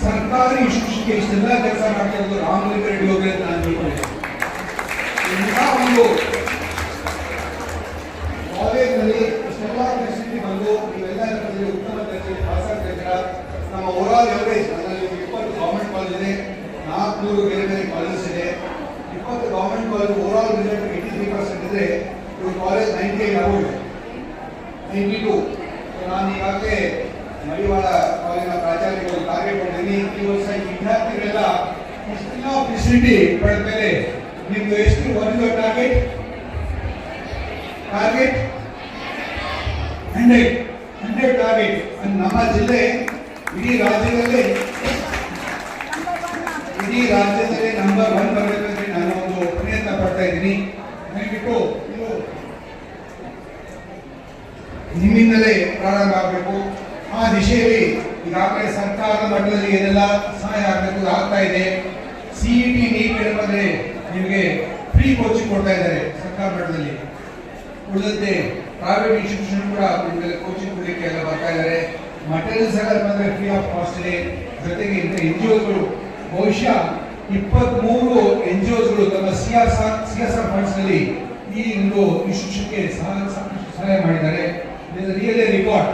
ಸರ್ಕಾರಿ ಶಿಕ್ಷಕರಿಗೆ ಇಷ್ಟೆಲ್ಲ ಕೆಲಸ ಮಾಡ್ತಾ ಇರೋದು ರಾಮಲಿಂಗ ರೆಡ್ಡಿ ಅವರೇ ಅಂತ ನಾನು ತಿಳ್ಕೊಂಡಿದ್ದೆ. ಇಂಥ ಒಂದು ಕಾಲೇಜಿನಲ್ಲಿ ಇಷ್ಟೆಲ್ಲ ಪರಿಸ್ಥಿತಿ ಬಂದು ನೀವೆಲ್ಲ ಉತ್ತಮ ದರ್ಜೆಯಲ್ಲಿ ಪಾಸ್ ಆಗ್ತಾ ಇದ್ದೀರಾ. ನಮ್ಮ ಓವರಾಲ್ ಎವರೇಜ್ ಅದರಲ್ಲಿ 20 ಗೌರ್ಮೆಂಟ್ ಕಾಲೇಜ್ ಇದೆ, 400 ಬೇರೆ ಬೇರೆ ಕಾಲೇಜಸ್ ಇದೆ. 20 ಗೌರ್ಮೆಂಟ್ ಕಾಲೇಜ್ ಓವರಾಲ್ ರಿಸಲ್ಟ್ 83% ಇದ್ರೆ ಇವ್ರ ಕಾಲೇಜ್ 98 ಆಗೋಗಿದೆ, 92. ನಾನು ಈಗಾಗಲೇ ಮಡಿವಾಳ ಕಾಲೇಜಿನ ಪ್ರಾಚಾರ್ಯಗಳು ಟಾರ್ಗೆಟ್ ಮಾಡಿದ್ದೀನಿ. ಈ ವರ್ಷ ವಿದ್ಯಾರ್ಥಿಗಳೆಲ್ಲ ಇಷ್ಟೆಲ್ಲ ಫೆಸಿಲಿಟಿ ಪಡೆದ ಮೇಲೆ ನಿಮ್ದು ಎಷ್ಟು ಒಂದು ಟಾರ್ಗೆಟ್ 100 ಟಾರ್ಗೆಟ್. ನಮ್ಮ ಜಿಲ್ಲೆ ಇಡೀ ರಾಜ್ಯದಲ್ಲಿ ನಂಬರ್ 1 ಬರಬೇಕಂದ್ರೆ ನಾನು ಒಂದು ಪ್ರಯತ್ನ ಪಡ್ತಾ ಇದ್ದೀನಿ. ದಯವಿಟ್ಟು ಇದು ನಿಮ್ಮಿಂದಲೇ ಪ್ರಾರಂಭ ಆಗಬೇಕು. ಆ ದಿಶೆಯಲ್ಲಿ ಈಗಾಗಲೇ ಸರ್ಕಾರದ ಮಟ್ಟದಲ್ಲಿ ಏನೆಲ್ಲ ಸಹಾಯ ಆಗಬೇಕು ಆಗ್ತಾ ಇದೆ. CET ನೀಟ್ ಏನಂದ್ರೆ ನಿಮಗೆ ಫ್ರೀ ಕೋಚಿಂಗ್ ಕೊಡ್ತಾ ಇದ್ದಾರೆ ಸರ್ಕಾರ ಮಟ್ಟದಲ್ಲಿ. ಉಳಿದಂತೆ ಪ್ರೈವೇಟ್ ಇನ್ಸ್ಟಿಟ್ಯೂಷನ್ ಕೂಡ ನಿಮಗೆ ಕೋಚಿಂಗ್ ಕೊಡಲಿಕ್ಕೆ ಎಲ್ಲ ಬರ್ತಾ ಇದ್ದಾರೆ. ಮಟೀರಿಯಲ್ಸ್ ಎಲ್ಲ ಬಂದ್ರೆ ಫ್ರೀ ಆಫ್ ಕಾಸ್ಟ್ ಇದೆ. ಜೊತೆಗೆ NGOಗಳು ಬಹುಶಃ 23 NGOಗಳು ತಮ್ಮ CSR ಫಂಡ್ಸ್ ನಲ್ಲಿ ಈ ಒಂದು ಇನ್ಸ್ಟಿಟ್ಯೂಷನ್ಗೆ ಸಹಾಯ ಮಾಡಿದ್ದಾರೆ. ರಿಯಲಿ ರೆಕಾರ್ಡ್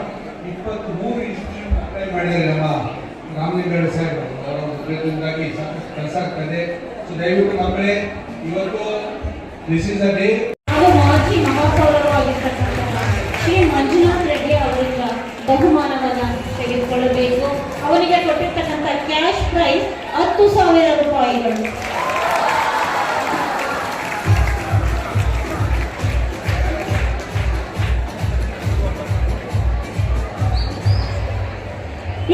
23 ಇನ್ಸ್ಟಿಟ್ಯೂಷನ್ ಅಪ್ಲೈ ಮಾಡಿದ್ದಾರೆ ನಮ್ಮ ರಾಮಲಿಂಗ ಸಾಹೇಬ್ ಅವರ ಪ್ರಯತ್ನದಿಂದಾಗಿ ಸಾಕಷ್ಟು ಕೆಲಸ ಆಗ್ತಾ ಇದೆ. ಸೊ ದಯವಿಟ್ಟು ಮಕ್ಕಳೇ, ಇವತ್ತು ದಿಸ್ ಇಸ್ ಅ ಡೇ. ಮಾಜಿ ಮಹಾಪೌರವಾಗಿರ್ತಕ್ಕಂಥ ಶ್ರೀ ಮಂಜುನಾಥ್ ರೆಡ್ಡಿ ಅವರಿಂದ ಬಹುಮಾನವನ್ನು ತೆಗೆದುಕೊಳ್ಳಬೇಕು. ಅವರಿಗೆ ಕೊಟ್ಟಿರ್ತಕ್ಕಂಥ ಕ್ಯಾಶ್ ಪ್ರೈಸ್ 10,000 ರೂಪಾಯಿಗಳು.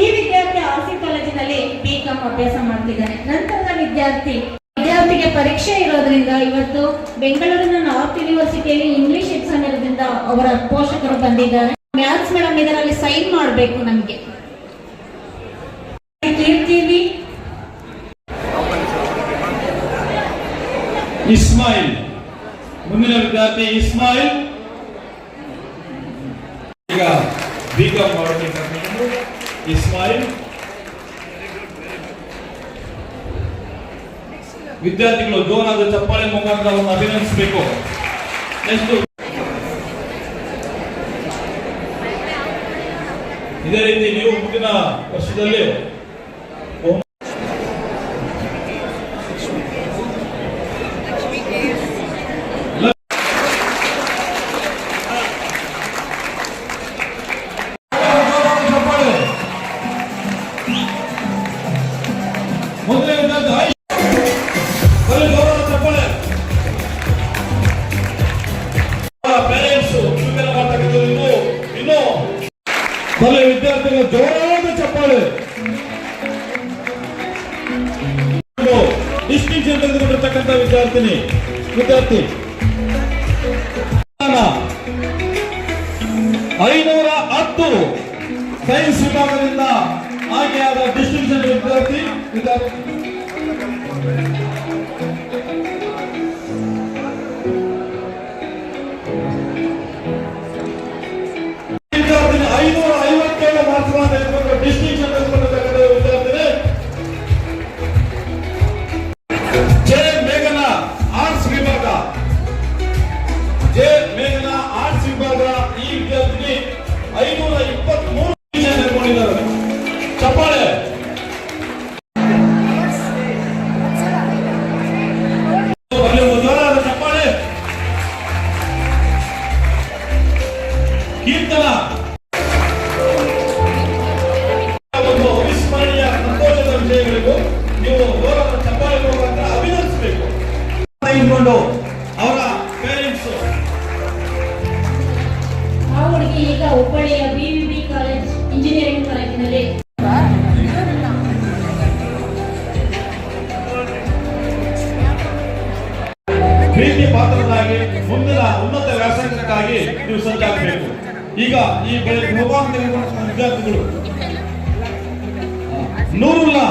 ಈ ವಿದ್ಯಾರ್ಥಿ ಆರ್ಸಿ ಕಾಲೇಜಿನಲ್ಲಿ BCom ಅಭ್ಯಾಸ ಮಾಡ್ತಿದ್ದಾನೆ. ನಂತರದ ವಿದ್ಯಾರ್ಥಿಗೆ ಪರೀಕ್ಷೆ ಇರೋದ್ರಿಂದ ಇವತ್ತು ಬೆಂಗಳೂರಿನ ನಾರ್ತ್ ಯೂನಿವರ್ಸಿಟಿಯಲ್ಲಿ ಇಂಗ್ಲಿಷ್ ಎಕ್ಸಾಮ್ ಇರೋದ್ರಿಂದ ಅವರ ಪೋಷಕರು ಬಂದಿದ್ದಾರೆ. ಮ್ಯಾಥ್ಸ್ ಮೇಡಮ್ ಇದರಲ್ಲಿ ಸೈನ್ ಮಾಡಬೇಕು ನಮಗೆ. ಇಸ್ಮಾಯಿಲ್, ಮುಂದಿನ ವಿದ್ಯಾರ್ಥಿ ಇಸ್ಮಾಯಿಲ್ ಈಗ BCom ಮಾಡಬೇಕು. ಇಸ್ಮಾಯಿಲ್ ವಿದ್ಯಾರ್ಥಿಗಳು ಜೋರಾದ ಚಪ್ಪಾಳೆ ಮುಖಾಂತರ ಅವರನ್ನು ಅಭಿನಂದಿಸಬೇಕು. ನೆಕ್ಸ್ಟ್ ಇದೇ ರೀತಿ ನೀವು ಮುಂದಿನ ವರ್ಷದಲ್ಲಿ ವಿದ್ಯಾರ್ಥಿಗಳ ಜೋರಾದ ಚಪ್ಪಾಳೆ. ಡಿಸ್ಟಿಂಕ್ಷನ್ ತೆಗೆದುಕೊಂಡಿರ್ತಕ್ಕಂಥ ವಿದ್ಯಾರ್ಥಿ 510 ಸೈನ್ಸ್ ವಿಭಾಗದಿಂದ ಆಯ್ಕೆಯಾದ ಡಿಸ್ಟಿಂಕ್ಷನ್ ವಿದ್ಯಾರ್ಥಿ ಡಿಸ್ಟಿಂಕ್ಷನ್ ತೆಗೆದುಕೊಂಡಿರ್ತಕ್ಕಂಥ ವಿದ್ಯಾರ್ಥಿ ಜೆ ಮೇಘನಾ ಆರ್ಟ್ಸ್ ವಿಭಾಗ. ಈ ವಿದ್ಯಾರ್ಥಿನಿ 523 ತೆಗೆದುಕೊಂಡಿದ್ದಾರೆ. ಚಪ್ಪಾಳೆ. ಚಪ್ಪಾಳೆ. ಕೀರ್ತನ ಅವಿಸ್ಮರಣೀಯ ಸಂತೋಷದ ವಿಷಯಗಳಿಗೂ ನೀವು ಚಪ್ಪಾಳೆ ಮುಖಾಂತರ ಅಭಿನಂದಿಸಬೇಕು. ಇಟ್ಕೊಂಡು ಅವರ ಪೇರೆಂಟ್ಸ್. ಆ ಹುಡುಗಿ ಈಗ ಹುಬ್ಬಳ್ಳಿಯ BVB ಕಾಲೇಜ್ ಇಂಜಿನಿಯರಿಂಗ್ ಕಾಲೇಜಿನಲ್ಲಿ ಪ್ರೀತಿ ಪಾತ್ರರಾಗಿ ಮುಂದಿನ ಉನ್ನತ ವ್ಯಾಸಂಗಕ್ಕಾಗಿ ನೀವು ಸಜ್ಜಾಗಬೇಕು. ಈಗ ಈ ಬಹುಮಾನ ತೆಗೆದುಕೊಂಡ ವಿದ್ಯಾರ್ಥಿಗಳು ನೂರುಲ್ಲಾ